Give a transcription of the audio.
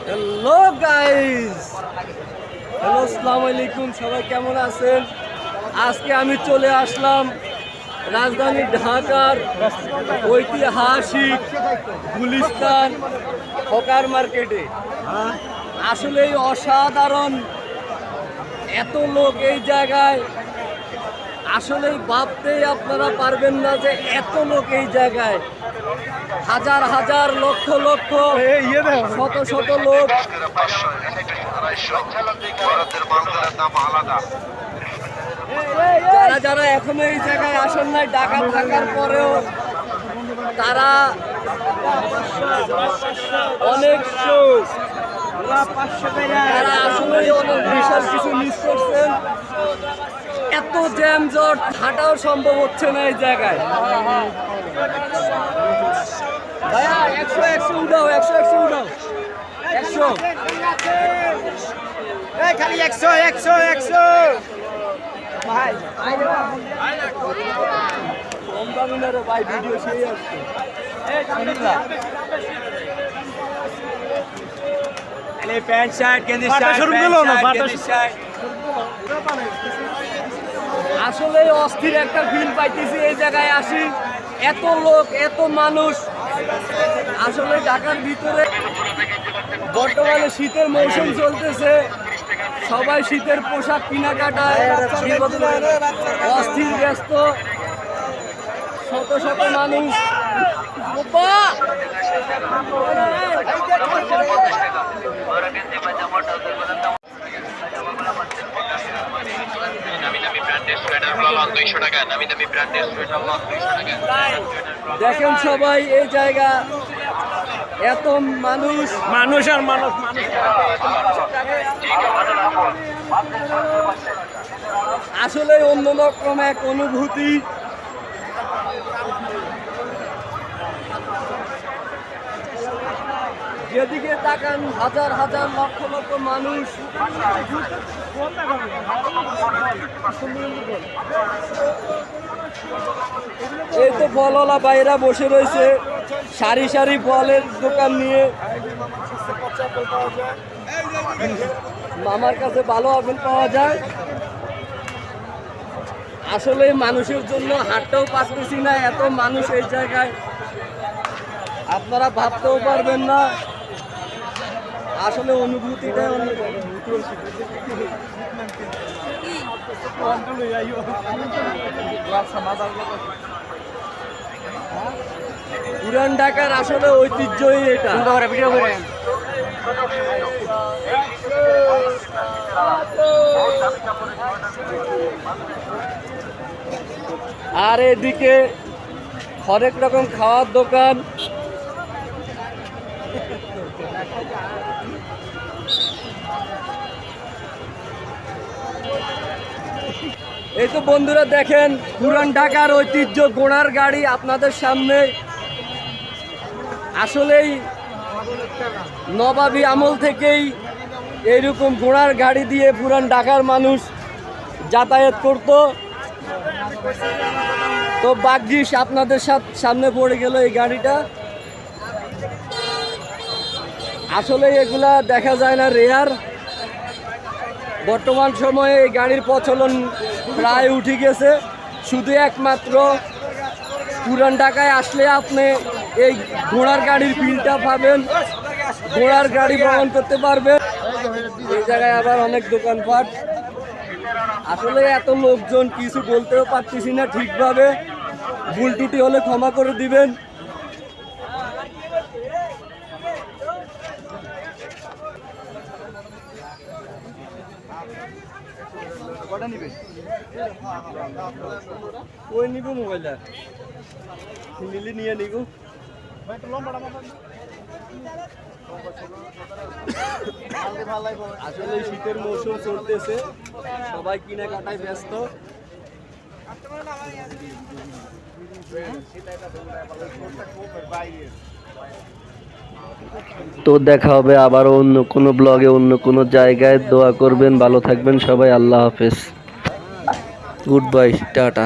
Hello guys, hello আসসালামু আলাইকুম। সবাই কেমন আছেন? আজকে আমি চলে আসলাম রাজধানী ঢাকার ঐতিহাসিক গুলিস্তান হকার মার্কেটে। আসলেই অসাধারণ, এত লোক এই জায়গায় আসলেই ভাবতেই আপনারা পারবেন না যে এত লোক এই জায়গায়, হাজার হাজার লক্ষ লক্ষ শত শত লোক। যারা যারা এখনো এই জায়গায় আসেন নাই, ঢাকা থাকার পরেও তারা অনেক তারা আসলেই অনেক বিশাল কিছু মিস করছেন। এত জ্যাম জট হাঁটাও সম্ভব হচ্ছে না এই জায়গায়। ভাইয়া 100 উঠাও, 100 উঠাও, 100 খালি 100 ভাই কম দামি না রে ভাই, ভিডিও সেই আসছে। প্যান্ট শার্ট গেঞ্জি শার্ট আসলে অস্থির একটা ফিল পাইতেছি এই জায়গায় আসি। এত লোক, এত মানুষ। আসলে ঢাকার ভিতরে বর্তমানে শীতের মৌসুম চলতেছে, সবাই শীতের পোশাক কেনাকাটায় অস্থির ব্যস্ত। শত শত মানুষ। দেখেন সবাই এই জায়গা, এত মানুষ আর মানুষ আসলে অন্যরকম এক অনুভূতি। যেদিকে তাকান হাজার হাজার লক্ষ লক্ষ মানুষ। এই তো ফলওয়ালা বাইরা বসে রয়েছে সারি সারি ফলের দোকান নিয়ে। মামার কাছে ভালো আপেল পাওয়া যায়। আসলে মানুষের জন্য হাঁটতেও পারতেছি না, এত মানুষ এই জায়গায় আপনারা ভাবতেও পারবেন না। আসলে অনুভূতিটা পুরান ঢাকার আসলে ঐতিহ্যই এটা। আর এদিকে হরেক রকম খাওয়ার দোকান। এই তো বন্ধুরা দেখেন পুরান ঢাকার ঐতিহ্য ঘোড়ার গাড়ি আপনাদের সামনে। আসলেই নবাবী আমল থেকেই এইরকম ঘোড়ার গাড়ি দিয়ে পুরান ঢাকার মানুষ যাতায়াত করত। তো ভাগ্যিস আপনাদের সামনে পড়ে গেল এই গাড়িটা। আসলে এগুলা দেখা যায় না, রেয়ার। বর্তমান সময়ে এই গাড়ির প্রচলন প্রায় উঠে গেছে। শুধু একমাত্র পুরান ঢাকায় আসলে আপনি এই ঘোড়ার গাড়ির ফিলটা পাবেন, ঘোড়ার গাড়ি ভ্রমণ করতে পারবেন। এই জায়গায় আবার অনেক দোকানপাট। আসলে এত লোকজন কিছু বলতেও পারতেছি না ঠিকভাবে, ভুল ত্রুটি হলে ক্ষমা করে দিবেন। ওই নিব মোবাইলটা নিলে নিয়ে নিব। আসলে শীতের মৌসুম চলতেছে, সবাই কেনাকাটায় ব্যস্ত। তো দেখা হবে আবার অন্য কোনো ব্লগে, অন্য কোনো জায়গায়। দোয়া করবেন, ভালো থাকবেন সবাই। আল্লাহ হাফেজ, গুড বাই, টাটা।